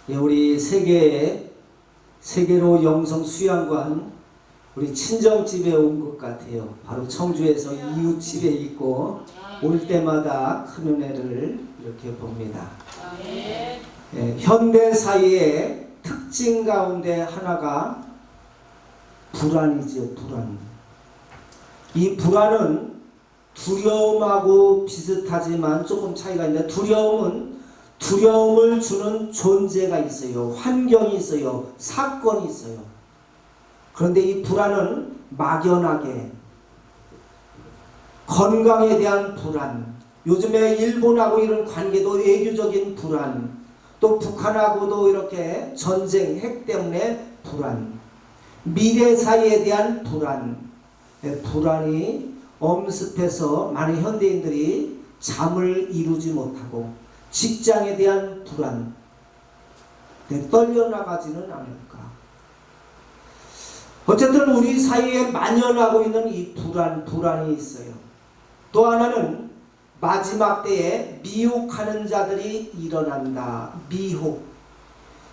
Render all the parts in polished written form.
예, 우리 세계로 영성 수양관 우리 친정집에 온 것 같아요. 바로 청주에서 이웃집에 있고 올 때마다 큰 은혜를 이렇게 봅니다. 예, 현대 사회의 특징 가운데 하나가 불안이죠. 불안. 이 불안은 두려움하고 비슷하지만 조금 차이가 있는데, 두려움을 주는 존재가 있어요. 환경이 있어요. 사건이 있어요. 그런데 이 불안은 막연하게, 건강에 대한 불안, 요즘에 일본하고 이런 관계도 외교적인 불안, 또 북한하고도 이렇게 전쟁, 핵 때문에 불안, 미래 사회에 대한 불안, 불안이 엄습해서 많은 현대인들이 잠을 이루지 못하고 직장에 대한 불안, 떨려나가지는 않을까. 어쨌든 우리 사이에 만연하고 있는 이 불안이 있어요. 또 하나는 마지막 때에 미혹하는 자들이 일어난다. 미혹.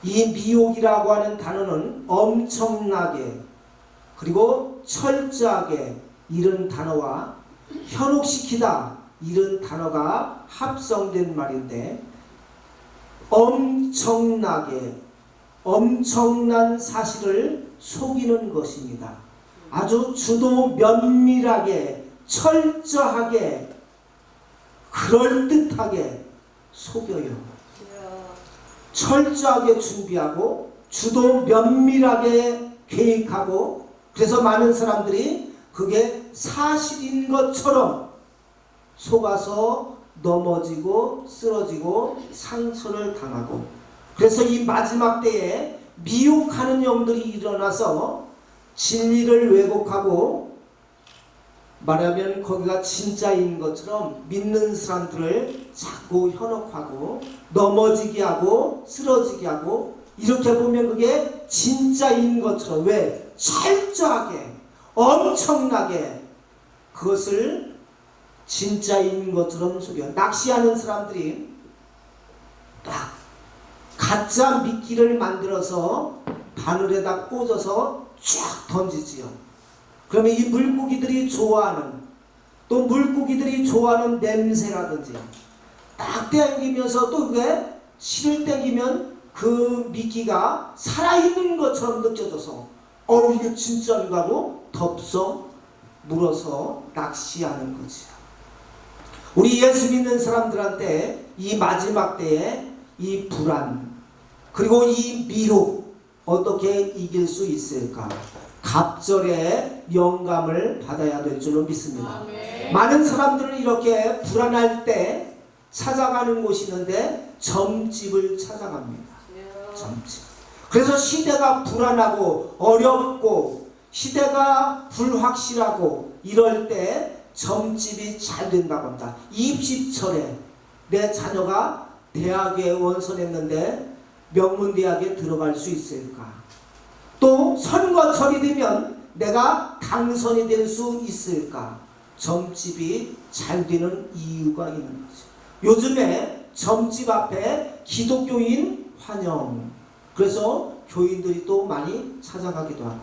이 미혹이라고 하는 단어는 엄청나게 그리고 철저하게 이런 단어와 현혹시키다 이런 단어가 합성된 말인데, 엄청난 사실을 속이는 것입니다. 아주 주도 면밀하게 철저하게 그럴듯하게 속여요. 철저하게 준비하고 주도 면밀하게 계획하고, 그래서 많은 사람들이 그게 사실인 것처럼 속아서 넘어지고 쓰러지고 상처를 당하고, 그래서 이 마지막 때에 미혹하는 영들이 일어나서 진리를 왜곡하고, 말하면 거기가 진짜인 것처럼 믿는 사람들을 자꾸 현혹하고 넘어지게 하고 쓰러지게 하고, 이렇게 보면 그게 진짜인 것처럼, 왜? 철저하게 엄청나게 그것을 진짜인 것처럼 속여. 낚시하는 사람들이 딱 가짜 미끼를 만들어서 바늘에다 꽂아서 쫙 던지지요. 그러면 이 물고기들이 좋아하는, 또 물고기들이 좋아하는 냄새라든지 딱 땡기면서, 또 그게 실을 땡기면 그 미끼가 살아있는 것처럼 느껴져서 이게 진짜인가 하고 덥석 물어서 낚시하는 거지요. 우리 예수 믿는 사람들한테 이 마지막 때에 이 불안 그리고 이 미혹 어떻게 이길 수 있을까? 갑절의 영감을 받아야 될 줄로 믿습니다. 많은 사람들은 이렇게 불안할 때 찾아가는 곳이 있는데 점집을 찾아갑니다. 점집. 그래서 시대가 불안하고 어렵고 시대가 불확실하고 이럴 때 점집이 잘 된다고 합니다. 입시철에 내 자녀가 대학에 원서냈는데 명문대학에 들어갈 수 있을까? 또 선거철이 되면 내가 당선이 될 수 있을까? 점집이 잘 되는 이유가 있는 거죠. 요즘에 점집 앞에 기독교인 환영, 그래서 교인들이 또 많이 찾아가기도 하고,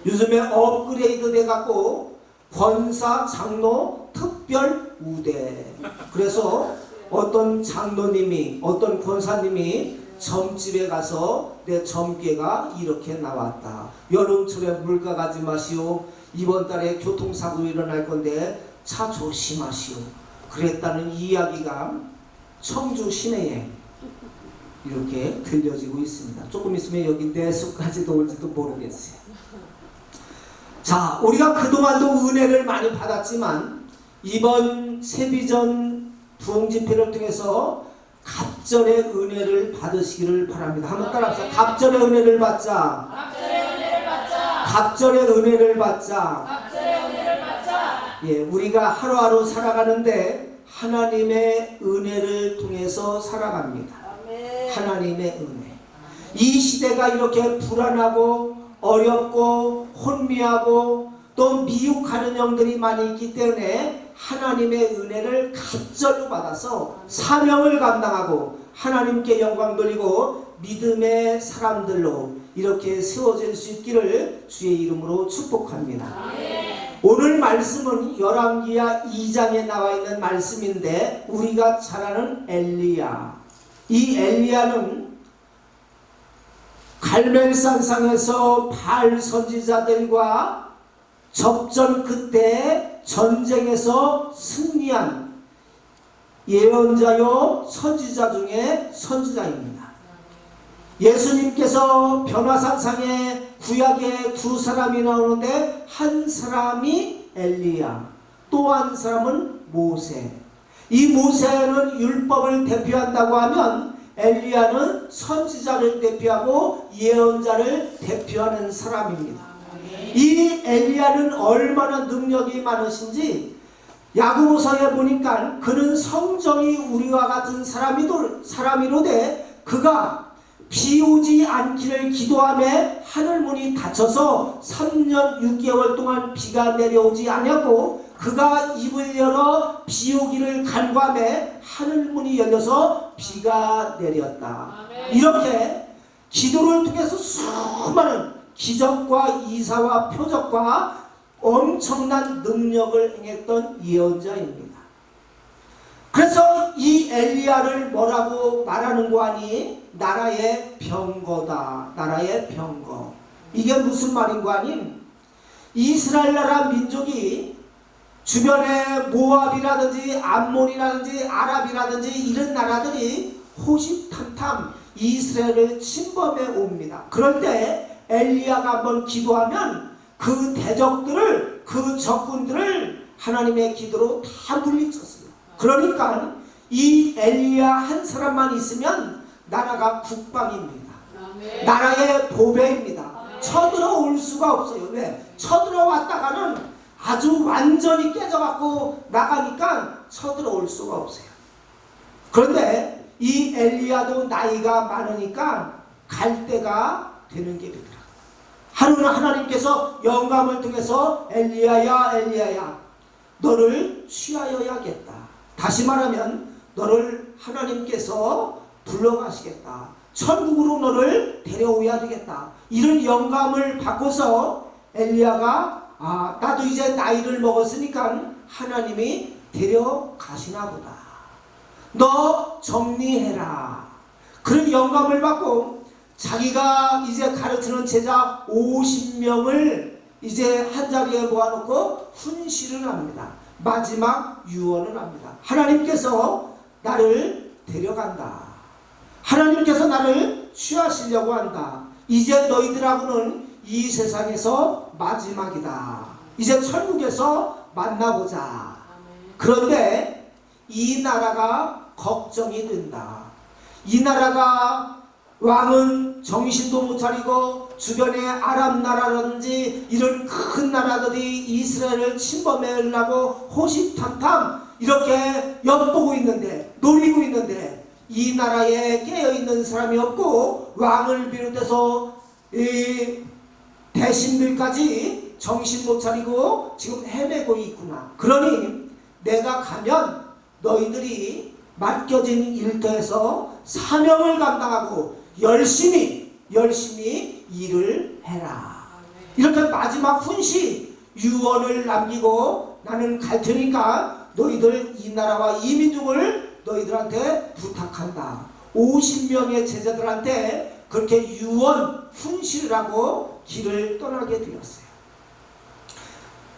요즘에 업그레이드 돼갖고 권사, 장로, 특별 우대, 그래서 어떤 장로님이 어떤 권사님이 점집에 가서 내 점괘가 이렇게 나왔다. 여름철에 물가 가지 마시오. 이번 달에 교통사고 일어날 건데 차 조심하시오. 그랬다는 이야기가 청주 시내에 이렇게 들려지고 있습니다. 조금 있으면 여기 내수까지도 올지도 모르겠어요. 자, 우리가 그동안도 은혜를 많이 받았지만 이번 세비전 부흥 집회를 통해서 갑절의 은혜를 받으시기를 바랍니다. 한번 따라합시다. 갑절의 은혜를 받자. 갑절의 은혜를 받자. 갑절의 은혜를 받자. 갑절의 은혜를 받자. 예, 우리가 하루하루 살아가는데 하나님의 은혜를 통해서 살아갑니다. 아멘. 하나님의 은혜. 이 시대가 이렇게 불안하고 어렵고 혼미하고 또 미혹하는 영들이 많이 있기 때문에 하나님의 은혜를 갑절로 받아서 사명을 감당하고 하나님께 영광 돌리고 믿음의 사람들로 이렇게 세워질 수 있기를 주의 이름으로 축복합니다. 아멘. 오늘 말씀은 열왕기야 2장에 나와 있는 말씀인데 우리가 잘 아는 엘리야. 이 엘리야는 갈멜산상에서 바알 선지자들과 접전 그때 전쟁에서 승리한 예언자요 선지자 중에 선지자입니다. 예수님께서 변화산상에 구약에 두 사람이 나오는데 한 사람이 엘리야, 또 한 사람은 모세. 이 모세는 율법을 대표한다고 하면 엘리야는 선지자를 대표하고 예언자를 대표하는 사람입니다. 이 엘리야는 얼마나 능력이 많으신지 야고보서에 보니까 그는 성정이 우리와 같은 사람이로되 그가 비 오지 않기를 기도하며 하늘문이 닫혀서 3년 6개월 동안 비가 내려오지 아니하고 그가 입을 열어 비 오기를 간구하며 하늘문이 열려서 비가 내렸다. 아멘. 이렇게 기도를 통해서 수많은 기적과 이사와 표적과 엄청난 능력을 행했던 예언자입니다. 그래서 이 엘리야를 뭐라고 말하는 거 아니? 나라의 병거다. 나라의 병거. 이게 무슨 말인 거 아니? 이스라엘 나라 민족이 주변에 모압이라든지 암몬이라든지 아랍이라든지 이런 나라들이 호시탐탐 이스라엘을 침범해 옵니다. 그럴 때 엘리야가 한번 기도하면 그 대적들을, 그 적군들을 하나님의 기도로 다 물리쳤어요. 그러니까 이 엘리야 한 사람만 있으면 나라가 국방입니다. 아멘. 나라의 보배입니다. 쳐들어올 수가 없어요. 왜? 쳐들어왔다가는 아주 완전히 깨져갖고 나가니까 쳐들어올 수가 없어요. 그런데 이 엘리야도 나이가 많으니까 갈 때가 되는 게 되더라. 하루는 하나님께서 영감을 통해서 엘리야야 엘리야야 너를 취하여야겠다. 다시 말하면 너를 하나님께서 불러가시겠다. 천국으로 너를 데려오야 되겠다. 이런 영감을 받고서 엘리야가 나도 이제 나이를 먹었으니까 하나님이 데려가시나 보다. 너 정리해라. 그런 영감을 받고 자기가 이제 가르치는 제자 50명을 이제 한자리에 모아놓고 훈시를 합니다. 마지막 유언을 합니다. 하나님께서 나를 데려간다. 하나님께서 나를 취하시려고 한다. 이제 너희들하고는 이 세상에서 마지막이다. 이제 천국에서 만나보자. 그런데 이 나라가 걱정이 된다. 이 나라가 왕은 정신도 못 차리고 주변의 아랍 나라라든지 이런 큰 나라들이 이스라엘을 침범하려고 호시탐탐 이렇게 엿보고 있는데, 노리고 있는데 이 나라에 깨어있는 사람이 없고 왕을 비롯해서 이 대신들까지 정신 못 차리고 지금 헤매고 있구나. 그러니 내가 가면 너희들이 맡겨진 일터에서 사명을 감당하고 열심히 일을 해라. 이렇게 마지막 훈시 유언을 남기고 나는 갈 테니까 너희들 이 나라와 이 민족을 너희들한테 부탁한다. 50명의 제자들한테 그렇게 유언 훈시를 하고 길을 떠나게 되었어요.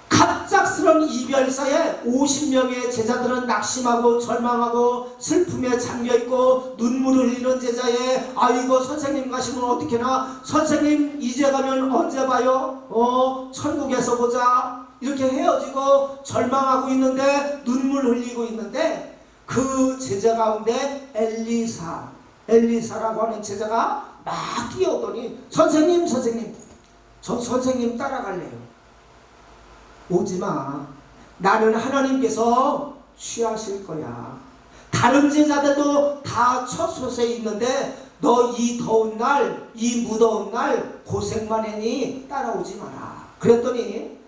갑작스러운 이별사에 50명의 제자들은 낙심하고 절망하고 슬픔에 잠겨있고 눈물을 흘리는 제자에 아이고 선생님 가시면 어떡하나, 선생님 이제 가면 언제 봐요? 천국에서 보자. 이렇게 헤어지고 절망하고 있는데 눈물 흘리고 있는데 그 제자 가운데 엘리사라고 하는 제자가 막 뛰어오더니 선생님 저 선생님 따라갈래요. 오지마. 나는 하나님께서 취하실 거야. 다른 제자들도 다 처소에 있는데 너 이 더운 날, 이 무더운 날 고생만 하니 따라오지 마라. 그랬더니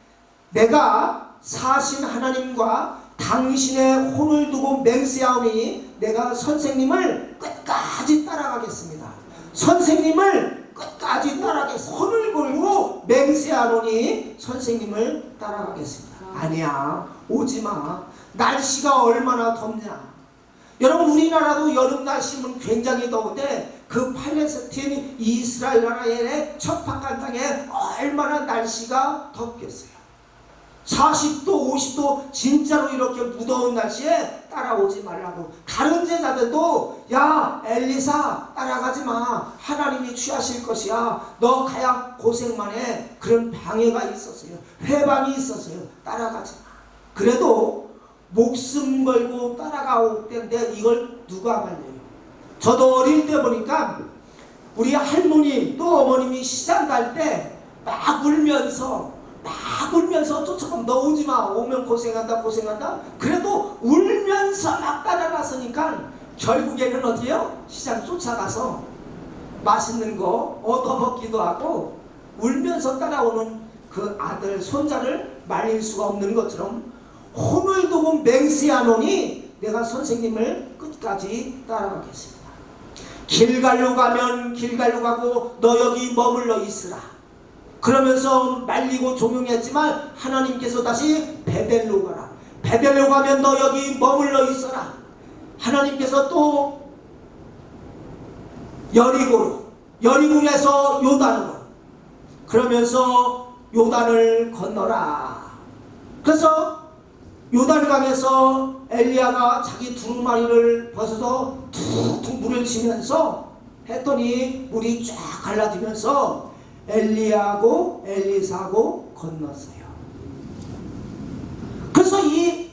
내가 사신 하나님과 당신의 혼을 두고 맹세하오니 내가 선생님을 끝까지 따라가겠습니다. 선생님을 끝까지 따라가겠습니다. 혼을 걸고 맹세하노니 선생님을 따라가겠습니다. 아니야, 오지마. 날씨가 얼마나 덥냐. 여러분, 우리나라도 여름 날씨면 굉장히 더운데 그 팔레스틴 이스라엘 나라의 척박한 땅에 얼마나 날씨가 덥겠어요. 40도 50도 진짜로 이렇게 무더운 날씨에 따라오지 말라고. 다른 제자들도 야 엘리사 따라가지 마. 하나님이 취하실 것이야. 너 가야 고생만 해. 그런 방해가 있었어요. 회방이 있었어요. 따라가지 마. 그래도 목숨 걸고 따라가올 때인데 이걸 누가 말려요? 저도 어릴 때 보니까 우리 할머니 또 어머님이 시장 갈 때 막 울면서 쫓아가면 너 오지마. 오면 고생한다. 그래도 울면서 막 따라갔으니까 결국에는 어디요? 시장 쫓아가서 맛있는 거 얻어먹기도 하고 울면서 따라오는 그 아들 손자를 말릴 수가 없는 것처럼 혼을 두고 맹세하노니 내가 선생님을 끝까지 따라가겠습니다. 길갈로 가면 길갈로 가고 너 여기 머물러 있으라. 그러면서 말리고 종용했지만 하나님께서 다시 베델로 가라. 베델로 가면 너 여기 머물러 있어라. 하나님께서 또 여리고에서 요단으로 그러면서 요단을 건너라. 그래서 요단강에서 엘리야가 자기 두루마리를 벗어서 툭툭 물을 치면서 했더니 물이 쫙 갈라지면서 엘리야하고 엘리사하고 건넜어요. 그래서 이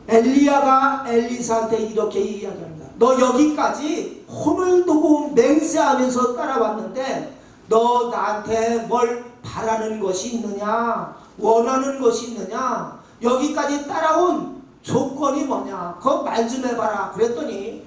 엘리야가 엘리사한테 이렇게 이야기합니다. 너 여기까지 혼을 두고 맹세하면서 따라왔는데 너 나한테 뭘 바라는 것이 있느냐? 원하는 것이 있느냐? 여기까지 따라온 조건이 뭐냐? 그거 말 좀 해봐라. 그랬더니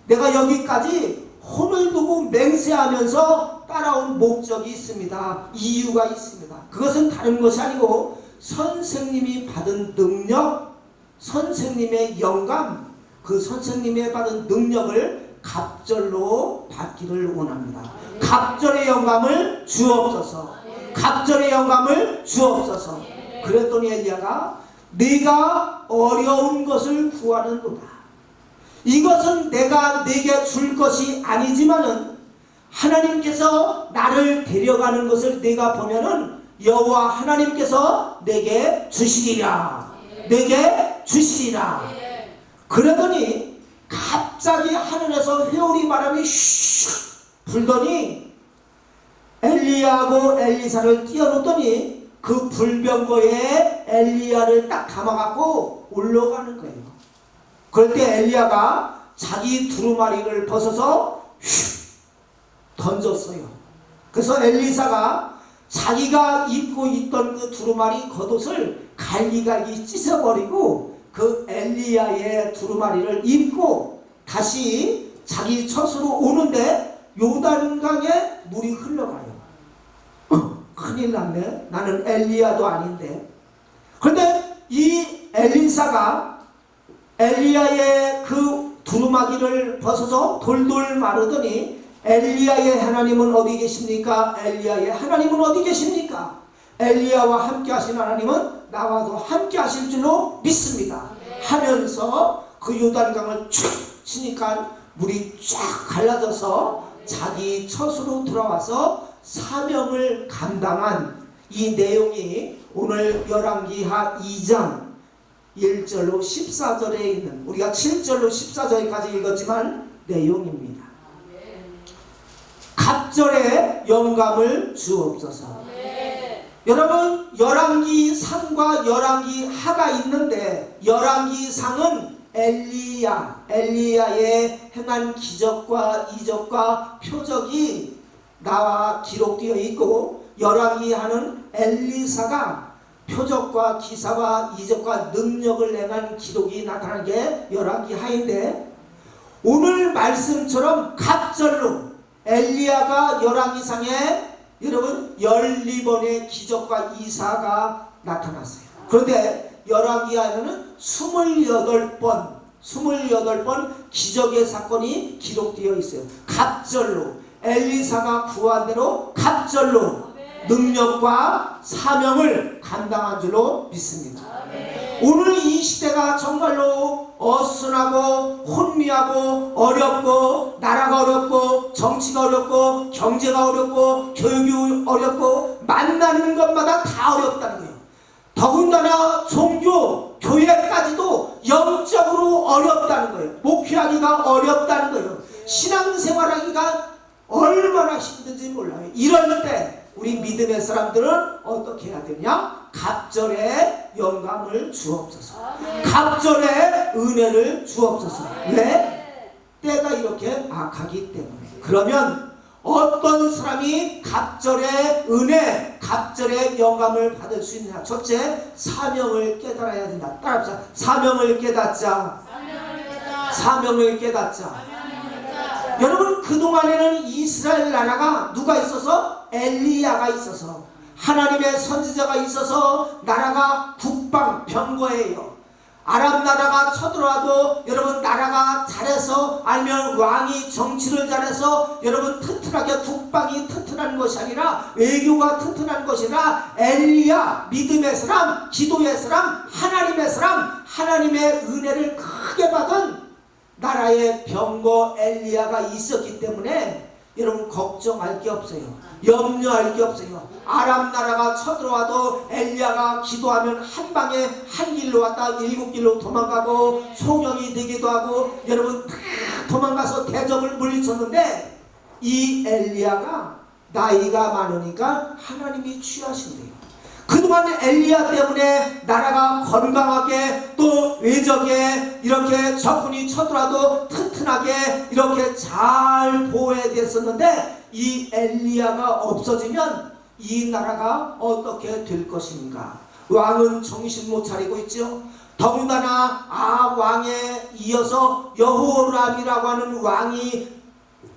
내가 여기까지 혼을 두고 맹세하면서 따라온 목적이 있습니다. 이유가 있습니다. 그것은 다른 것이 아니고 선생님이 받은 능력, 선생님의 영감, 그 선생님의 받은 능력을 갑절로 받기를 원합니다. 갑절의 영감을 주옵소서. 갑절의 영감을 주옵소서. 그랬더니 엘리야가 네가 어려운 것을 구하는도다. 이것은 내가 네게 줄 것이 아니지만은 하나님께서 나를 데려가는 것을 내가 보면은 여호와 하나님께서 내게 주시리라. 내게 주시리라. 그러더니 갑자기 하늘에서 회오리 바람이 슉 불더니 엘리야하고 엘리사를 띄워놓더니 그 불병거에 엘리야를 딱 감아갖고 올라가는 거예요. 그럴 때 엘리야가 자기 두루마리를 벗어서 슉 던졌어요. 그래서 엘리사가 자기가 입고 있던 그 두루마리 겉옷을 갈기갈기 찢어버리고 그 엘리야의 두루마리를 입고 다시 자기 처소로 오는데 요단강에 물이 흘러가요. 큰일 났네. 나는 엘리야도 아닌데. 그런데 이 엘리사가 엘리야의 그 두루마기를 벗어서 돌돌 마르더니 엘리야의 하나님은 어디 계십니까? 엘리야의 하나님은 어디 계십니까? 엘리야와 함께 하신 하나님은 나와도 함께 하실 줄로 믿습니다. 하면서 그 요단강을 쭉 치니까 물이 쫙 갈라져서 자기 처소로 돌아와서 사명을 감당한 이 내용이 오늘 열왕기하 2장 1절로 14절에 있는, 우리가 7절로 14절까지 읽었지만 내용입니다. 갑절의 영감을 주옵소서. 여러분, 열왕기 상과 열왕기 하가 있는데 열왕기 상은 엘리야의 행한 기적과 이적과 표적이 나와 기록되어 있고, 열왕이 하는 엘리사가 표적과 기사와 이적과 능력을 행한 기록이 나타난 게 열왕기 하인데, 오늘 말씀처럼 갑절로 엘리야가 열왕기상에 여러분 12번의 기적과 이사가 나타났어요. 그런데 열왕기하에는 28번 기적의 사건이 기록되어 있어요. 갑절로 엘리사가 구한 대로 갑절로 능력과 사명을 감당한 줄로 믿습니다. 오늘 이 시대가 정말로 어수선하고 혼미하고 어렵고, 나라가 어렵고, 정치가 어렵고, 경제가 어렵고, 교육이 어렵고, 만나는 것마다 다 어렵다는 거예요. 더군다나 종교, 교회까지도 영적으로 어렵다는 거예요. 목회하기가 어렵다는 거예요. 신앙생활하기가 얼마나 힘든지 몰라요. 이럴 때 우리 믿음의 사람들은 어떻게 해야 되냐? 갑절의 영광을 주옵소서. 갑절의 은혜를 주옵소서. 왜? 때가 이렇게 악하기 때문에. 그러면 어떤 사람이 갑절의 은혜, 갑절의 영광을 받을 수 있느냐? 첫째, 사명을 깨달아야 된다. 따라합시다. 사명을 깨닫자. 사명을 깨닫자. 여러분, 그동안에는 이스라엘 나라가 누가 있어서? 엘리야가 있어서, 하나님의 선지자가 있어서 나라가 국방 병거예요. 아랍 나라가 쳐들어와도 여러분 나라가 잘해서, 아니면 왕이 정치를 잘해서 여러분 튼튼하게 국방이 튼튼한 것이 아니라, 외교가 튼튼한 것이 아니라, 엘리야 믿음의 사람, 기도의 사람, 하나님의 사람, 하나님의 은혜를 크게 받은 나라의 병거 엘리야가 있었기 때문에 여러분 걱정할 게 없어요. 염려할 게 없어요. 아랍 나라가 쳐들어와도 엘리야가 기도하면 한 방에 한 길로 왔다 7길로 도망가고, 소경이 되기도 하고, 여러분 다 도망가서 대적을 물리쳤는데, 이 엘리야가 나이가 많으니까 하나님이 취하신대요. 그동안 엘리야 때문에 나라가 건강하게, 또 외적에 이렇게 적군이 쳐들어와도 튼튼하게 이렇게 잘 보호됐었는데, 이 엘리야가 없어지면 이 나라가 어떻게 될 것인가? 왕은 정신 못 차리고 있죠. 더군다나 왕에 이어서 여호람이라고 하는 왕이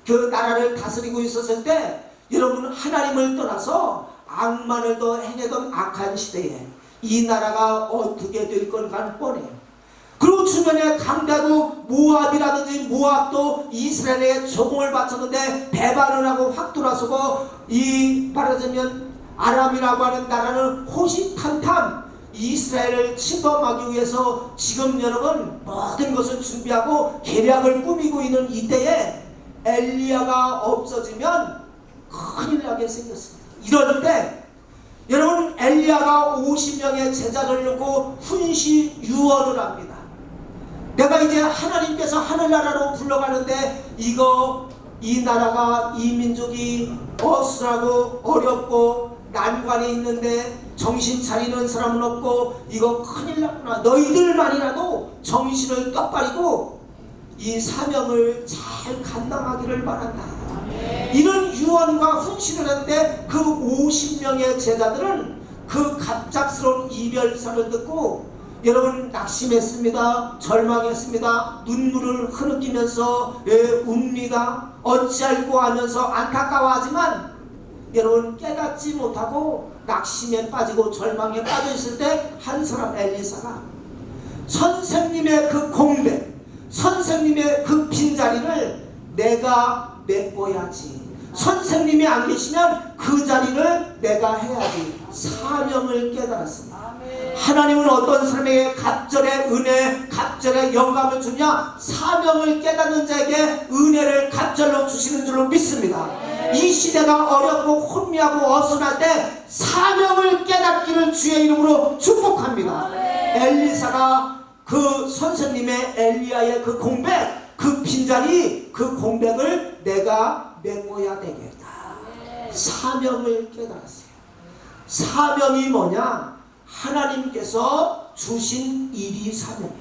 그 나라를 다스리고 있었을 때, 여러분 하나님을 떠나서 악만을 더 행하던 악한 시대에 이 나라가 어떻게 될 건가 뻔해요. 그리고 주변에 강대국 모압이라든지, 모압도 이스라엘에 조공을 바쳤는데 배반을 하고 확 돌아서고, 이 말하자면 아람이라고 하는 나라는 호시탐탐 이스라엘을 침범하기 위해서 지금 여러분 모든 것을 준비하고 계략을 꾸미고 있는 이때에 엘리야가 없어지면 큰일 나게 생겼습니다. 이럴 때 여러분 엘리야가 50명의 제자를 놓고 훈시 유언을 합니다. 내가 이제 하나님께서 하늘나라로 불러가는데, 이 나라가, 이 민족이 어수선하고 어렵고 난관이 있는데 정신 차리는 사람은 없고 이거 큰일 났구나. 너희들만이라도 정신을 똑바리고 이 사명을 잘 감당하기를 바란다. 이런 유언과 훈시를 했는데, 그 50명의 제자들은 그 갑작스러운 이별사를 듣고 여러분 낙심했습니다. 절망했습니다. 눈물을 흐느끼면서 웁니다. 어찌할꼬 하면서 안타까워하지만, 여러분 깨닫지 못하고 낙심에 빠지고 절망에 빠져 있을 때, 한 사람 엘리사가 선생님의 그 공백, 선생님의 그 빈자리를 내가 메꿔야지. 선생님이 안 계시면 그 자리를 내가 해야지. 사명을 깨달았습니다. 하나님은 어떤 사람에게 갑절의 은혜, 갑절의 영감을 주냐? 사명을 깨닫는 자에게 은혜를 갑절로 주시는 줄로 믿습니다. 이 시대가 어렵고 혼미하고 어수선할 때 사명을 깨닫기를 주의 이름으로 축복합니다. 엘리사가 그 선생님의 엘리야의 그 공백, 그 빈자리, 그 공백을 내가 메꿔야 되겠다. 사명을 깨달았어요. 사명이 뭐냐? 하나님께서 주신 일이 사명이에요.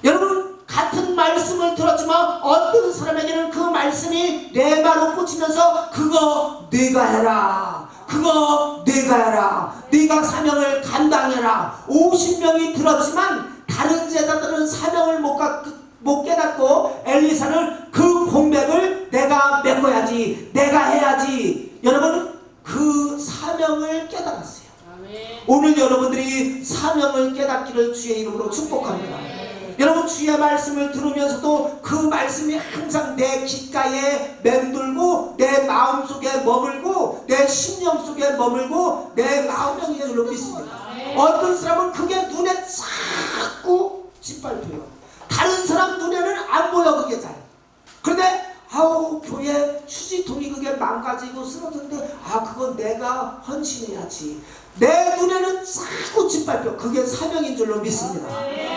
여러분 같은 말씀을 들었지만 어떤 사람에게는 그 말씀이 레마로 꽂히면서 그거 네가 해라, 그거 네가 해라, 네가 사명을 감당해라. 50명이 들었지만 다른 제자들은 사명을 못 깨닫고 엘리사는 그 공백을 내가 메꿔야지, 내가 해야지. 여러분 그 사명을 깨달았어요. 오늘 여러분들이 사명을 깨닫기를 주의 이름으로 축복합니다. 여러분 주의 말씀을 들으면서도 그 말씀이 항상 내 귓가에 맴돌고 내 마음속에 머물고 내 심령 속에 머물고 내 마음에 줄로 믿습니다. 어떤 사람은 그게 눈에 자꾸 짓밟혀요. 다른 사람 눈에는 안 보여 그게 잘. 그런데 아우 교회 휴지통이 그게 망가지고 쓰러졌는데 그건 내가 헌신해야지. 내 눈에는 자꾸 짓밟혀. 그게 사명인 줄로 믿습니다.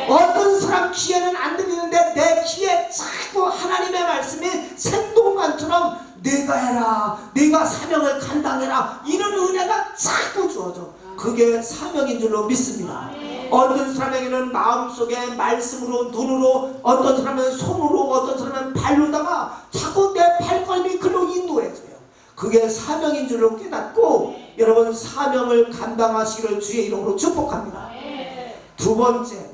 어떤 사람 귀에는 안 들리는데 내 귀에 자꾸 하나님의 말씀이 생동관처럼 네가 해라, 네가 사명을 감당해라, 이런 은혜가 자꾸 주어져. 그게 사명인 줄로 믿습니다. 어떤 사람에게는 마음속에 말씀으로, 눈으로, 어떤 사람은 손으로, 어떤 사람은 발로다가 자꾸 내 발걸음이 글로 인도해줘요. 그게 사명인 줄로 깨닫고 여러분 사명을 감당하시기를 주의 이름으로 축복합니다. 두 번째,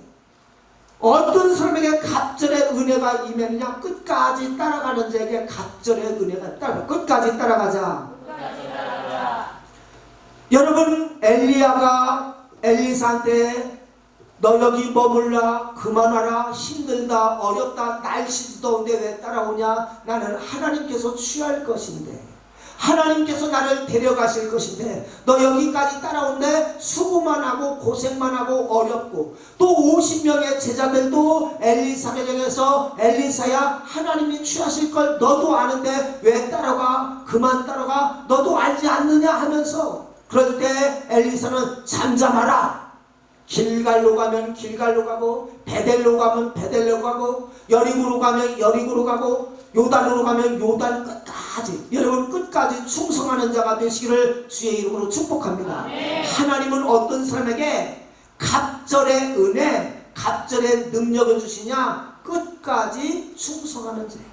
어떤 사람에게 갑절의 은혜가 임했느냐? 끝까지 따라가는 자에게 갑절의 은혜가 따라. 끝까지 따라가자. 여러분 엘리야가 엘리사한테 너 여기 머물라, 그만하라, 힘들다, 어렵다, 날씨도 더운데 왜 따라오냐? 나는 하나님께서 취할 것인데, 하나님께서 나를 데려가실 것인데 너 여기까지 따라온데 수고만 하고 고생만 하고 어렵고, 또 50명의 제자들도 엘리사를 향해서 엘리사야 하나님이 취하실 걸 너도 아는데 왜 따라가? 그만 따라가, 너도 알지 않느냐 하면서, 그럴 때 엘리사는 잠잠하라. 길갈로 가면 길갈로 가고, 베델로 가면 베델로 가고, 여리고로 가면 여리고로 가고, 요단으로 가면 요단 끝까지, 여러분 끝까지 충성하는 자가 되시기를 주의 이름으로 축복합니다. 하나님은 어떤 사람에게 갑절의 은혜, 갑절의 능력을 주시냐? 끝까지 충성하는 자에게.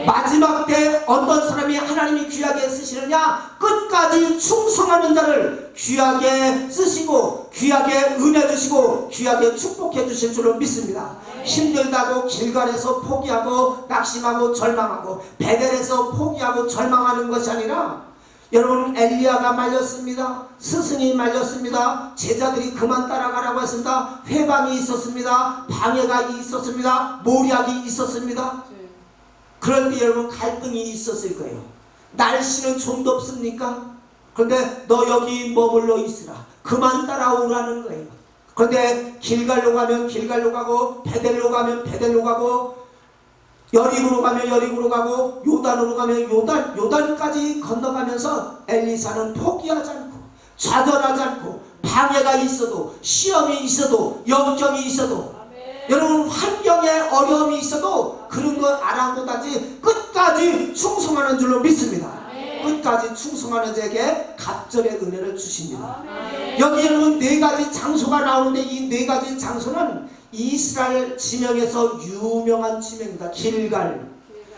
마지막 때 어떤 사람이 하나님이 귀하게 쓰시느냐? 끝까지 충성하는 자를 귀하게 쓰시고 귀하게 은혜 주시고 귀하게 축복해 주실 줄로 믿습니다. 힘들다고 길갈에서 포기하고 낙심하고 절망하고 베델에서 포기하고 절망하는 것이 아니라, 여러분 엘리야가 말렸습니다. 스승이 말렸습니다. 제자들이 그만 따라가라고 했습니다. 회방이 있었습니다. 방해가 있었습니다. 모략이 있었습니다. 그럴 때 여러분 갈등이 있었을 거예요. 날씨는 좀 덥습니까? 그런데 너 여기 머물러 있으라, 그만 따라오라는 거예요. 그런데 길갈로 가면 길갈로 가고, 베델로 가면 베델로 가고, 여리고로 가면 여리고로 가고, 요단으로 가면 요단까지 건너가면서 엘리사는 포기하지 않고 좌절하지 않고, 방해가 있어도 시험이 있어도 역경이 있어도, 여러분 환경에 어려움이 있어도 그런 거 알아보다지 끝까지 충성하는 줄로 믿습니다. 끝까지 충성하는 자에게 갑절의 은혜를 주십니다. 여기 여러분 네 가지 장소가 나오는데 이 네 가지 장소는 이스라엘 지명에서 유명한 지명입니다. 길갈.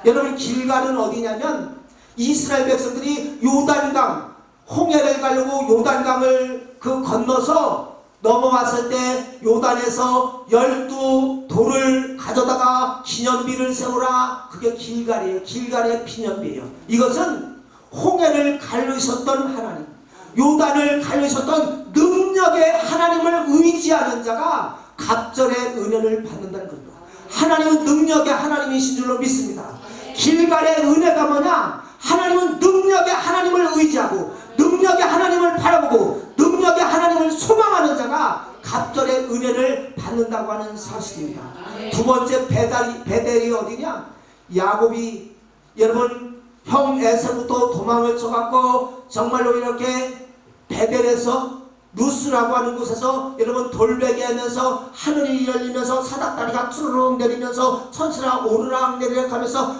여러분 길갈은 어디냐면, 이스라엘 백성들이 요단강, 홍해를 가려고 요단강을 건너서 넘어왔을 때 요단에서 12돌을 가져다가 기념비를 세우라. 그게 길갈이에요. 길갈의 기념비예요. 이것은 홍해를 가르셨던 하나님, 요단을 가르셨던 능력의 하나님을 의지하는 자가 갑절의 은혜를 받는다는 겁니다. 하나님은 능력의 하나님이신 줄로 믿습니다. 길갈의 은혜가 뭐냐? 하나님은 능력의 하나님을 의지하고 능력의 하나님을 바라보고 능력의 하나님을 소망하는 자가 갑절의 은혜를 받는다고 하는 사실입니다. 두 번째, 베델이 어디냐? 야곱이 여러분 형 에서부터 도망을 쳐갖고 정말로 이렇게 베델에서 루스라고 하는 곳에서 여러분 돌베개 하면서 하늘이 열리면서 사닥다리가 쭈르륵 내리면서 천사가 오르락 내리락 하면서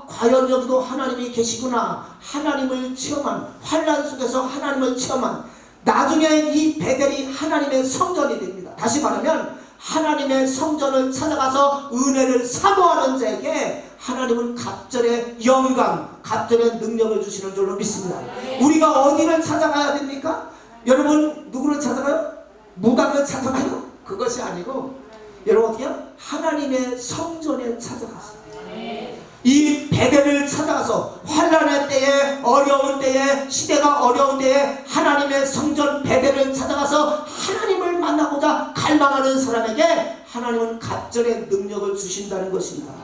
과연 여기도 하나님이 계시구나, 하나님을 체험한, 환난 속에서 하나님을 체험한, 나중에 이 베델이 하나님의 성전이 됩니다. 다시 말하면 하나님의 성전을 찾아가서 은혜를 사모하는 자에게 하나님은 갑절의 영광, 갑절의 능력을 주시는 줄로 믿습니다. 우리가 어디를 찾아가야 됩니까? 여러분 누구를 찾아가요? 무당을 찾아가요? 그것이 아니고 여러분 어디야? 하나님의 성전에 찾아가서 이 베델을 찾아가서 환난의 때에, 어려운 때에, 시대가 어려운 때에 하나님의 성전 베델을 찾아가서 하나님을 만나고자 갈망하는 사람에게 하나님은 갑절의 능력을 주신다는 것입니다.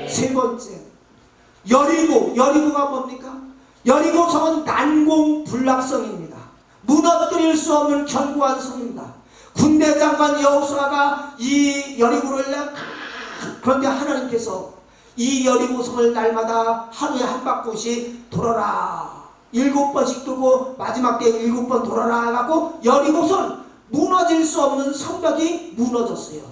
세 번째, 여리고가 뭡니까? 여리고 성은 난공불락성입니다. 무너뜨릴 수 없는 견고한 성입니다. 군대 장관 여호수아가 이 여리고를 그런데 하나님께서 이 여리고성을 날마다 하루에 한 바퀴씩 돌아라 7번씩 돌고 마지막 때 7번 돌아라 하고 여리고성 무너질 수 없는 성벽이 무너졌어요.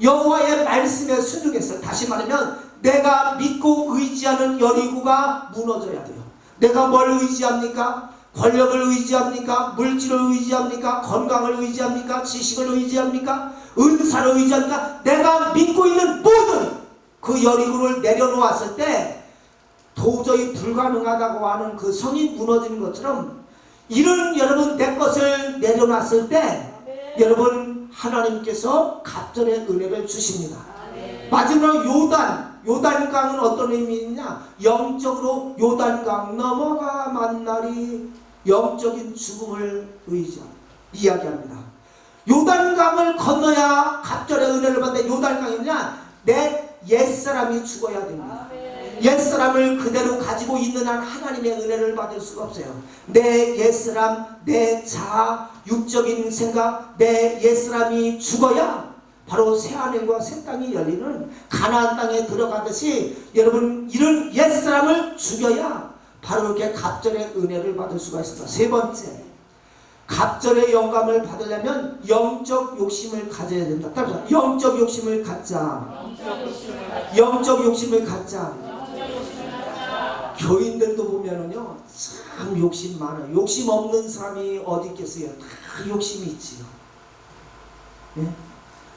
여호와의 말씀에 순종했어요. 다시 말하면 내가 믿고 의지하는 여리고가 무너져야 돼요. 내가 뭘 의지합니까? 권력을 의지합니까? 물질을 의지합니까? 건강을 의지합니까? 지식을 의지합니까? 은사를 의지합니까? 내가 믿고 있는 모든 그 여리고를 내려놓았을 때 도저히 불가능하다고 하는 그 성이 무너지는 것처럼 이런 여러분 내 것을 내려놨을 때 여러분 하나님께서 갑절의 은혜를 주십니다. 마지막으로 요단강은 어떤 의미냐? 영적으로 요단강 넘어가 만날이 영적인 죽음을 이야기합니다. 요단강을 건너야 갑절의 은혜를 받는데 요단강이냐? 내 옛사람이 죽어야 됩니다. 옛사람을 그대로 가지고 있는 한 하나님의 은혜를 받을 수가 없어요. 내 옛사람, 내 자아, 육적인 생각, 내 옛사람이 죽어야 바로 새하늘과 새 땅이 열리는 가나안 땅에 들어가듯이 여러분 이런 옛사람을 죽여야 바로 이렇게 갑절의 은혜를 받을 수가 있습니다. 세 번째, 갑절의 영감을 받으려면 영적 욕심을 가져야 된다. 따라서 영적 욕심을 갖자. 영적 욕심을 갖자. 교인들도 보면은요 참 욕심 많아요. 욕심 없는 사람이 어디 있겠어요? 다 욕심이 있지요. 예?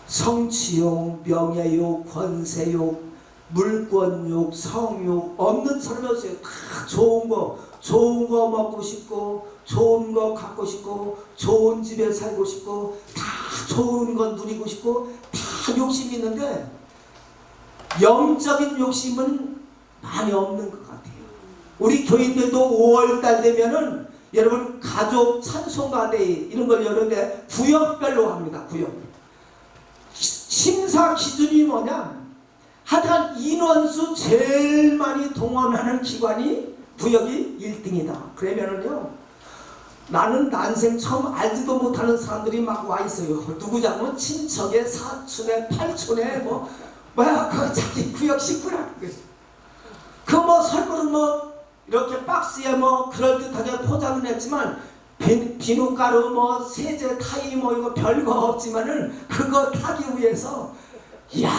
성취욕, 명예욕, 권세욕, 물권욕, 성욕 없는 사람이 없어요. 다 좋은 거 먹고 싶고 좋은 거 갖고 싶고 좋은 집에 살고 싶고 다 좋은 거 누리고 싶고 다 욕심이 있는데 영적인 욕심은 많이 없는 것 같아요. 우리 교인들도 5월달 되면은 여러분 가족 찬송가데이 이런 걸 여는데 구역별로 합니다. 구역별로. 심사 기준이 뭐냐? 하여간 인원수 제일 많이 동원하는 기관이 구역이 1등이다. 그러면은요 나는 난생 처음 알지도 못하는 사람들이 막 와 있어요. 누구냐면 친척에 사촌에 팔촌에 그 자기 구역 식구라. 그 설거는 이렇게 박스에 그럴듯하게 포장은 했지만 비누가루 세제 타이 이거 별거 없지만은 그거 타기 위해서 이야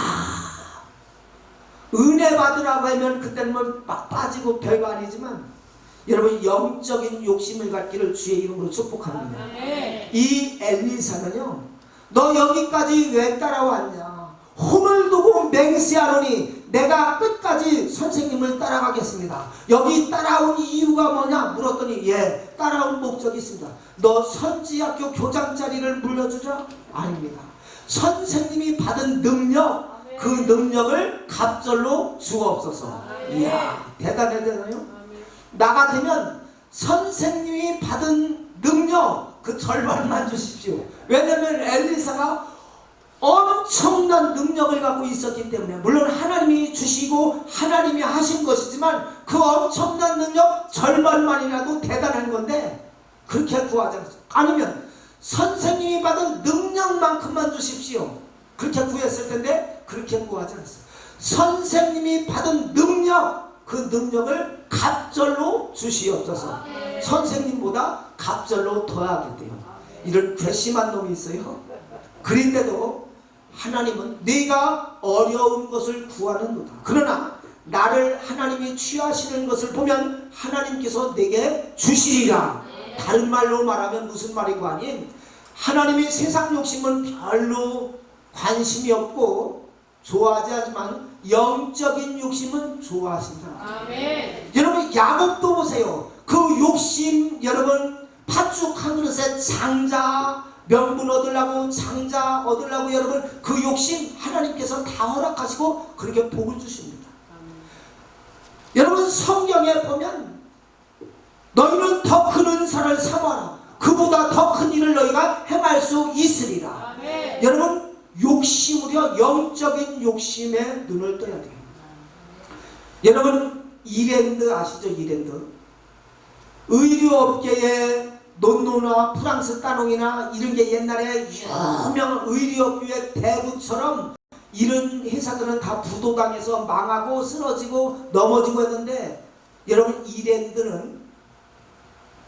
은혜 받으라고 하면 그때는 막 빠지고 별거 아니지만 여러분 영적인 욕심을 갖기를 주의 이름으로 축복합니다. 이 엘리사는요 너 여기까지 왜 따라왔냐? 혼을 두고 맹세하노니 내가 끝까지 선생님을 따라가겠습니다. 여기 따라온 이유가 뭐냐 물었더니 예 따라온 목적이 있습니다. 너 선지학교 교장 자리를 물려주자? 아닙니다. 선생님이 받은 능력 그 능력을 갑절로 주옵소서. 이야 대단하잖아요. 나 같으면 선생님이 받은 능력 그 절반만 주십시오. 왜냐하면 엘리사가 엄청난 능력을 갖고 있었기 때문에 물론 하나님이 주시고 하나님이 하신 것이지만 그 엄청난 능력 절반만이라도 대단한 건데 그렇게 구하지 않았어요. 아니면 선생님이 받은 능력만큼만 주십시오. 그렇게 구했을 텐데 그렇게 구하지 않았어요. 선생님이 받은 능력 그 능력을 갑절로 주시옵소서. 선생님보다 갑절로 더하겠대요. 이런 괘씸한 놈이 있어요. 그런데도 하나님은 네가 어려운 것을 구하는도다. 그러나 나를 하나님이 취하시는 것을 보면 하나님께서 내게 주시리라. 다른 말로 말하면 무슨 말이고 아닌 하나님의 세상 욕심은 별로 관심이 없고 좋아하지 않지만 영적인 욕심은 좋아하신다. 아멘. 여러분 야곱도 보세요. 그 욕심, 여러분 팥죽 한 그릇에 장자 명분 얻으려고, 장자 얻으려고, 여러분 그 욕심 하나님께서 다 허락하시고 그렇게 복을 주십니다. 여러분 성경에 보면 너희는 더 큰 은사를 사모하라. 그보다 더 큰 일을 너희가 행할 수 있으리라. 아멘. 여러분 욕심으로 영적인 욕심에 눈을 떠야 돼요. 여러분 이랜드 아시죠? 이랜드 의류업계의 논노나 프랑스 따농이나 이런 게 옛날에 유명한 의류업계의 대부처럼 이런 회사들은 다 부도당해서 망하고 쓰러지고 넘어지고 했는데 여러분 이랜드는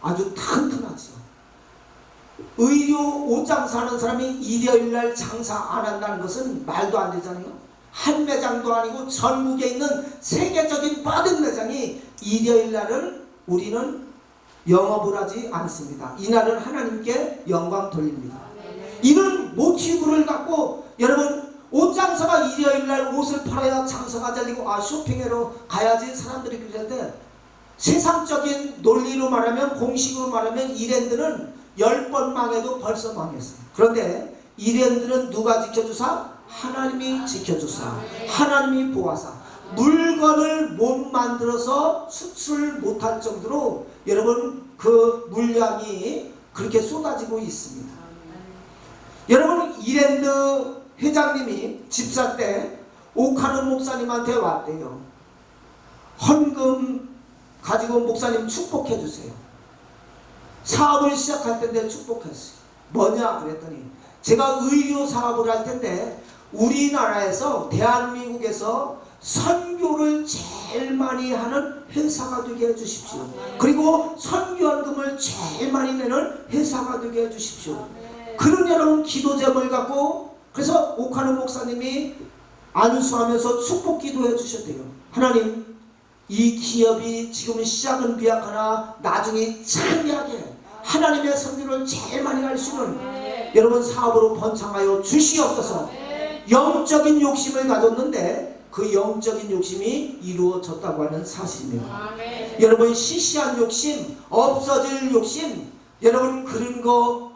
아주 튼튼하죠. 의류 옷 장사하는 사람이 일요일날 장사 안 한다는 것은 말도 안 되잖아요. 한 매장도 아니고 전국에 있는 세계적인 모든 매장이 일요일날은 우리는 영업을 하지 않습니다. 이날은 하나님께 영광 돌립니다. 이런 모티브를 갖고 여러분 옷 장사가 일요일날 옷을 팔아야 장사가 잘리고 쇼핑하러 가야지 사람들이 그러는데 세상적인 논리로 말하면 공식으로 말하면 이랜드는 10번 망해도 벌써 망했어요. 그런데 이랜드는 누가 지켜주사? 하나님이 지켜주사. 하나님이 보아사. 물건을 못 만들어서 수출 못할 정도로 여러분 그 물량이 그렇게 쏟아지고 있습니다. 여러분 이랜드 회장님이 집사 때 오카노 목사님한테 왔대요. 헌금 가지고 목사님 축복해 주세요. 사업을 시작할 텐데 축복했어요. 뭐냐 그랬더니 제가 의료 사업을 할 텐데 우리나라에서 대한민국에서 선교를 제일 많이 하는 회사가 되게 해주십시오. 그리고 선교원금을 제일 많이 내는 회사가 되게 해주십시오. 그런 여러분 기도 제목을 갖고 그래서 오카노 목사님이 안수하면서 축복 기도해 주셨대요. 하나님 이 기업이 지금 시작은 미약하나 나중에 창대하게 하나님의 선교를 제일 많이 할 수 있는 여러분 사업으로 번창하여 주시옵소서. 영적인 욕심을 가졌는데 그 영적인 욕심이 이루어졌다고 하는 사실입니다. 여러분 시시한 욕심, 없어질 욕심, 여러분 그런 거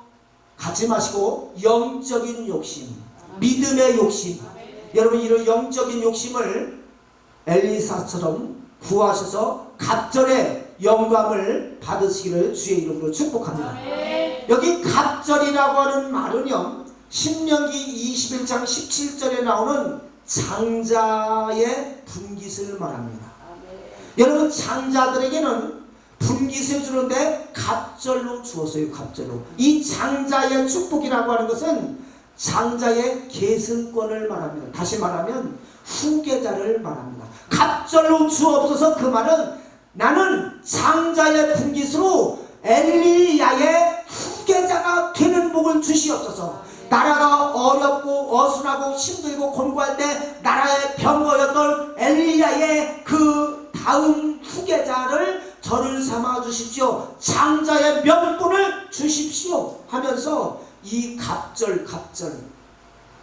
갖지 마시고 영적인 욕심, 믿음의 욕심, 여러분 이런 영적인 욕심을 엘리사처럼 구하셔서 갑절의 영광을 받으시기를 주의 이름으로 축복합니다. 여기 갑절이라고 하는 말은요 신명기 21장 17절에 나오는 장자의 분깃을 말합니다. 여러분 장자들에게는 분깃을 주는데 갑절로 주었어요. 갑절로. 이 장자의 축복이라고 하는 것은 장자의 계승권을 말합니다. 다시 말하면 후계자를 말합니다. 갑절로 주옵소서. 그 말은 나는 장자의 분깃으로 엘리야의 후계자가 되는 복을 주시옵소서. 나라가 어렵고 어순하고 힘들고 곤고할 때 나라의 병거였던 엘리야의 그 다음 후계자를 저를 삼아 주십시오. 장자의 명분을 주십시오 하면서 이 갑절.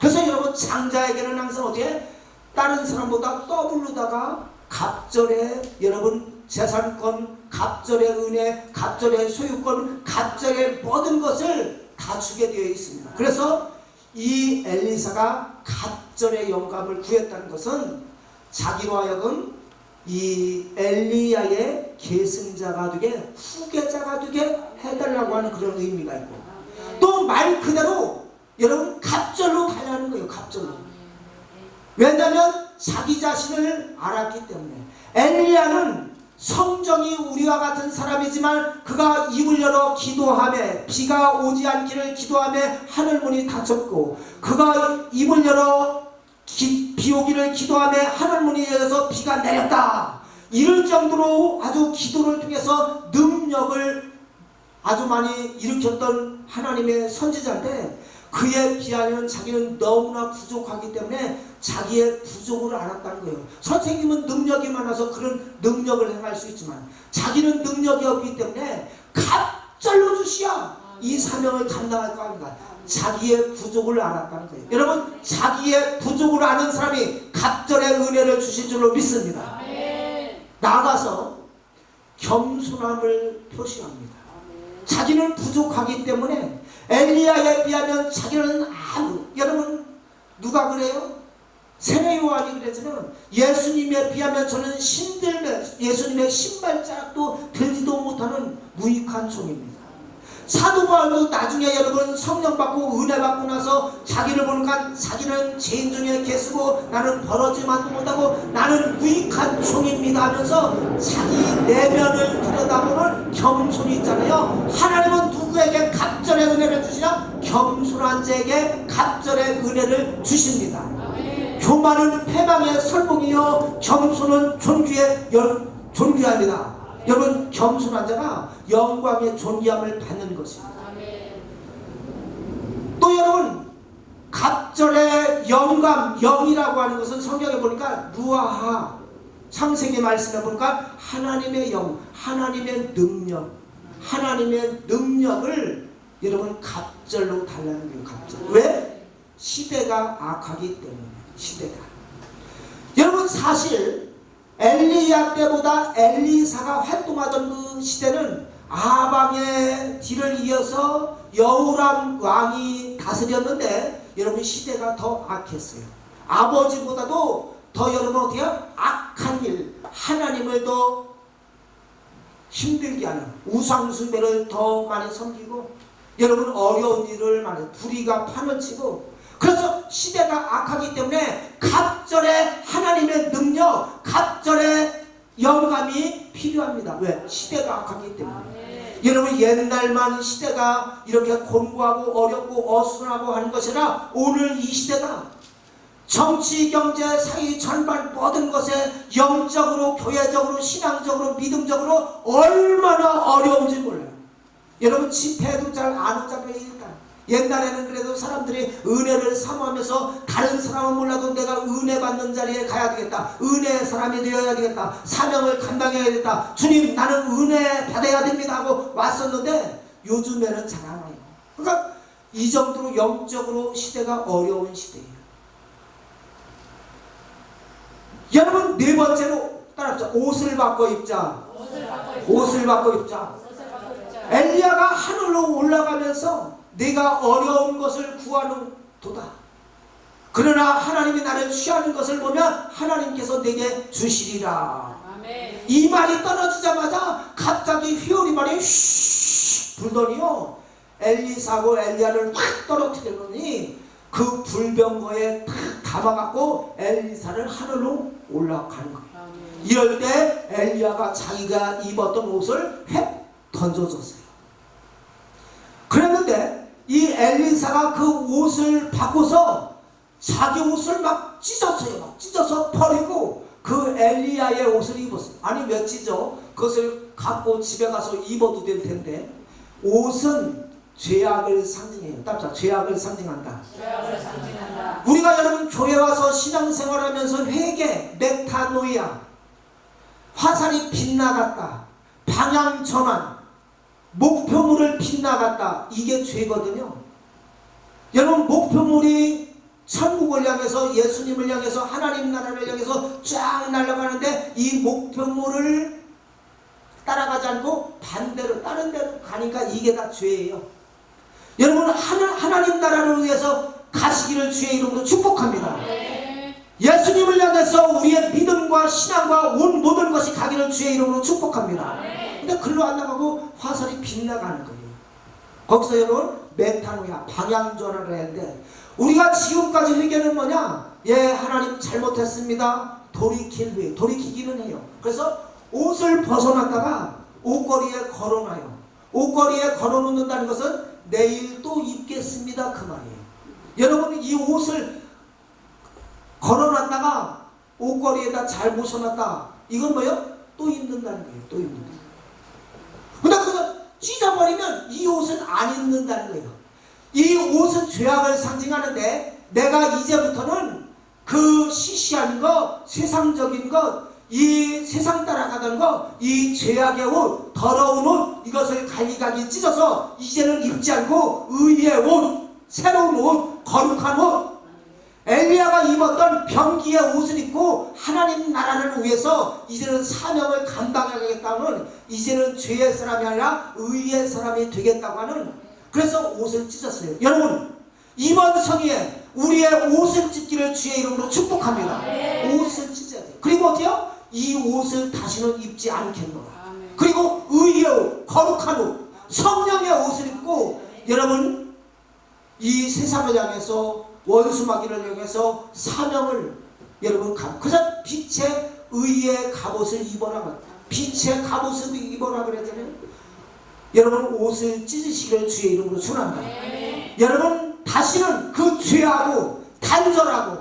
그래서 여러분 장자에게는 항상 어떻게 다른 사람보다 떠부르다가 갑절의 여러분 재산권, 갑절의 은혜, 갑절의 소유권, 갑절의 모든 것을 다 주게 되어 있습니다. 그래서 이 엘리사가 갑절의 영감을 구했다는 것은 자기로 하여금 이 엘리야의 계승자가 되게 후계자가 되게 해달라고 하는 그런 의미가 있고 또 말 그대로 여러분 갑절로 가야 하는 거예요. 갑절로. 왜냐하면 자기 자신을 알았기 때문에. 엘리야는 성정이 우리와 같은 사람이지만 그가 입을 열어 기도하며 비가 오지 않기를 기도하며 하늘문이 닫혔고 그가 입을 열어 비 오기를 기도하며 하늘문이 열려서 비가 내렸다. 이럴 정도로 아주 기도를 통해서 능력을 아주 많이 일으켰던 하나님의 선지자인데 그에 비하면 자기는 너무나 부족하기 때문에 자기의 부족을 알았다는 거예요. 선생님은 능력이 많아서 그런 능력을 행할 수 있지만 자기는 능력이 없기 때문에 갑절로 주시야 이 사명을 감당할 거 아닌가. 자기의 부족을 알았다는 거예요. 여러분, 자기의 부족을 아는 사람이 갑절의 은혜를 주실 줄로 믿습니다. 나아가서 겸손함을 표시합니다. 자기는 부족하기 때문에 엘리야에 비하면 자기는 여러분 누가 그래요? 세례 요한이 그랬잖아요. 예수님에 비하면 저는 예수님의 신발자락도 들지도 못하는 무익한 종입니다. 사도 바울도 나중에 여러분 성령 받고 은혜 받고 나서 자기를 보니까 자기는 죄인 중에 개쓰고 나는 벌어지만도 못하고 나는 무익한 종입니다 하면서 자기 내면을 들여다보는 겸손이 있잖아요. 하나님은 누구에게 갑절의 은혜를 주시냐? 겸손한 자에게 갑절의 은혜를 주십니다. 교만은 패망의 설복이요 겸손은 존귀합니다. 여러분, 겸손한 자가 영광의 존귀함을 받는 것입니다. 또 여러분, 갑절의 영감, 영이라고 하는 것은 성경에 보니까 루아하, 창세기 말씀에 보니까 하나님의 영, 하나님의 능력, 하나님의 능력을 여러분 갑절로 달라는 거예요. 갑절. 왜? 시대가 악하기 때문에. 시대가. 여러분, 사실 엘리야 때보다 엘리사가 활동하던 그 시대는 아방의 뒤를 이어서 여호람 왕이 다스렸는데 여러분 시대가 더 악했어요. 아버지보다도 더 여러분 어떻게 악한 일, 하나님을 더 힘들게 하는 우상숭배를 더 많이 섬기고 여러분 어려운 일을 많이 불의가 판을 치고 그래서 시대가 악하기 때문에 갑절의 하나님의 능력, 갑절의 영감이 필요합니다. 왜? 시대가 악하기 때문에. 여러분, 옛날만 시대가 이렇게 곤고하고 어렵고 어수선하고 하는 것이 아니라 오늘 이 시대가 정치, 경제, 사회 전반 모든 것에 영적으로, 교회적으로, 신앙적으로, 믿음적으로 얼마나 어려운지 몰라요. 여러분, 집회도 잘 안 오잖아요. 옛날에는 그래도 사람들이 은혜를 사모하면서 다른 사람은 몰라도 내가 은혜 받는 자리에 가야 되겠다. 은혜의 사람이 되어야 되겠다. 사명을 감당해야 되겠다. 주님, 나는 은혜 받아야 됩니다 하고 왔었는데 요즘에는 잘 안 와요. 그러니까 이 정도로 영적으로 시대가 어려운 시대예요. 여러분, 네 번째로 따라합시다. 옷을 바꿔 입자. 옷을 바꿔 입자. 엘리야가 하늘로 올라가면서 내가 어려운 것을 구하는 도다. 그러나 하나님이 나를 취하는 것을 보면 하나님께서 내게 주시리라. 아멘. 이 말이 떨어지자마자 갑자기 휘오리 말이 휘 불더니요 엘리사하고 엘리야를 확 떨어뜨리더니 그 불병거에 탁 담아갖고 엘리사를 하늘로 올라가는 거예요. 아멘. 이럴 때 엘리야가 자기가 입었던 옷을 획 던져줬어요. 그랬는데 이 엘리사가 그 옷을 바꿔서 자기 옷을 막 찢었어요. 막 찢어서 버리고 그 엘리야의 옷을 입었어요. 아니 왜 찢어? 그것을 갖고 집에 가서 입어도 될 텐데. 옷은 죄악을 상징해요. 따라 죄악을 상징한다. 죄악을 상징한다. 우리가 여러분 교회 와서 신앙생활하면서 회개, 메타노이아, 화살이 빗나갔다, 방향 전환, 목표물을 빗나갔다. 이게 죄거든요. 여러분, 목표물이 천국을 향해서 예수님을 향해서 하나님 나라를 향해서 쫙 날아가는데 이 목표물을 따라가지 않고 반대로 다른 데로 가니까 이게 다 죄예요. 여러분, 하나님 나라를 위해서 가시기를 주의 이름으로 축복합니다. 예수님을 향해서 우리의 믿음과 신앙과 온 모든 것이 가기를 주의 이름으로 축복합니다. 근데 글로 안 나가고 화살이 빗나가는 거예요. 거기서 여러분 메타노야 방향 전환을 해야 돼. 우리가 지금까지 회개는 뭐냐? 예, 하나님 잘못했습니다. 돌이키기는 해요. 그래서 옷을 벗어났다가 옷걸이에 걸어놔요. 옷걸이에 걸어놓는다는 것은 내일 또 입겠습니다 그 말이에요. 여러분, 이 옷을 걸어놨다가 옷걸이에다 잘 모셔놨다. 이건 뭐예요? 또 입는다는 거예요. 또 입는다. 근데 그거 찢어버리면 이 옷은 안 입는다는 거예요. 이 옷은 죄악을 상징하는데 내가 이제부터는 그 시시한 것, 세상적인 것, 이 세상 따라가던 것, 이 죄악의 옷, 더러운 옷, 이것을 갈기갈기 찢어서 이제는 입지 않고 의의 옷, 새로운 옷, 거룩한 옷, 엘리야가 입었던 병기의 옷을 입고 하나님 나라를 위해서 이제는 사명을 감당하겠다는, 이제는 죄의 사람이 아니라 의의 사람이 되겠다고 하는, 그래서 옷을 찢었어요. 여러분, 이번 성의에 우리의 옷을 찢기를 주의 이름으로 축복합니다. 옷을 찢어야 돼요. 그리고 어때요? 이 옷을 다시는 입지 않겠노라. 그리고 의의 옷, 거룩한 옷, 성령의 옷을 입고, 여러분, 이 세상을 향해서, 원수마귀를 향해서 사명을 여러분 그래서 빛의 의의 갑옷을 입어라, 빛의 갑옷을 입어라 그랬잖아요. 여러분, 옷을 찢으시기를 주의 이름으로 축원합니다. 여러분, 다시는 그 죄하고 단절하고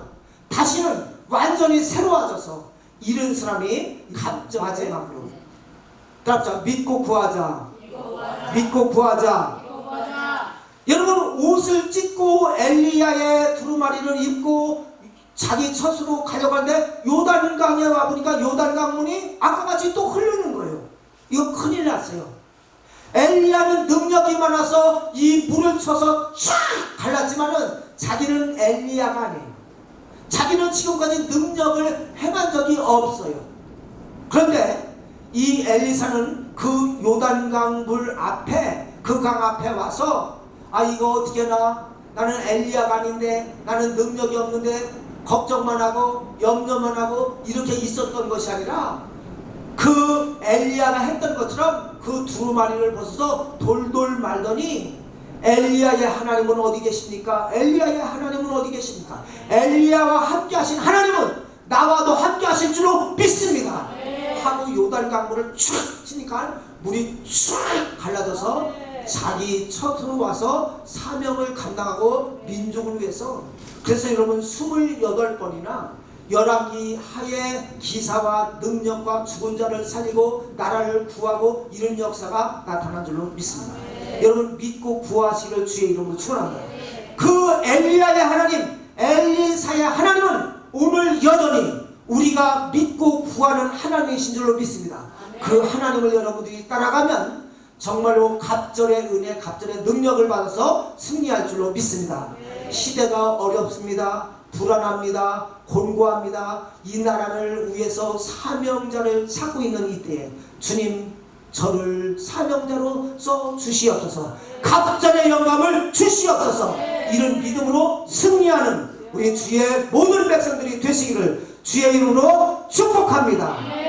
다시는 완전히 새로워져서 이런 사람이 마지막으로 믿고 구하자. 믿고 구하자. 여러분, 옷을 찢고 엘리야의 두루마리를 입고 자기 처소로 가려가는데 요단강에 와보니까 요단강 문이 아까 같이 또 흐르는 거예요. 이거 큰일 났어요. 엘리야는 능력이 많아서 이 물을 쳐서 쫙 갈랐지만은 자기는 엘리야가 아니에요. 자기는 지금까지 능력을 행한 적이 없어요. 그런데 이 엘리사는 그 요단강 물 앞에, 그 강 앞에 와서 이거 어떻게 하나, 나는 엘리야가 아닌데, 나는 능력이 없는데 걱정만 하고 염려만 하고 이렇게 있었던 것이 아니라 그 엘리야가 했던 것처럼 그 두루마리를 벗어서 돌돌 말더니, 엘리야의 하나님은 어디 계십니까? 엘리야의 하나님은 어디 계십니까? 엘리야와 함께 하신 하나님은 나와도 함께 하실 줄로 믿습니다. 하고 요단강물을 쫙 치니까 물이 쫙 갈라져서 자기 처소로 와서 사명을 감당하고 민족을 위해서, 그래서 여러분 28번이나 열왕기 하에 기사와 능력과 죽은 자를 살리고 나라를 구하고 이런 역사가 나타난 줄로 믿습니다. 여러분, 믿고 구하시기를 주의 이름으로 축원합니다. 그 엘리야의 하나님, 엘리사의 하나님은 오늘 여전히 우리가 믿고 구하는 하나님이신 줄로 믿습니다. 그 하나님을 여러분들이 따라가면 정말로 갑절의 은혜, 갑절의 능력을 받아서 승리할 줄로 믿습니다. 시대가 어렵습니다. 불안합니다. 곤고합니다. 이 나라를 위해서 사명자를 찾고 있는 이때에 주님, 저를 사명자로 써 주시옵소서. 갑절의 영감을 주시옵소서. 이런 믿음으로 승리하는 우리 주의 모든 백성들이 되시기를 주의 이름으로 축복합니다.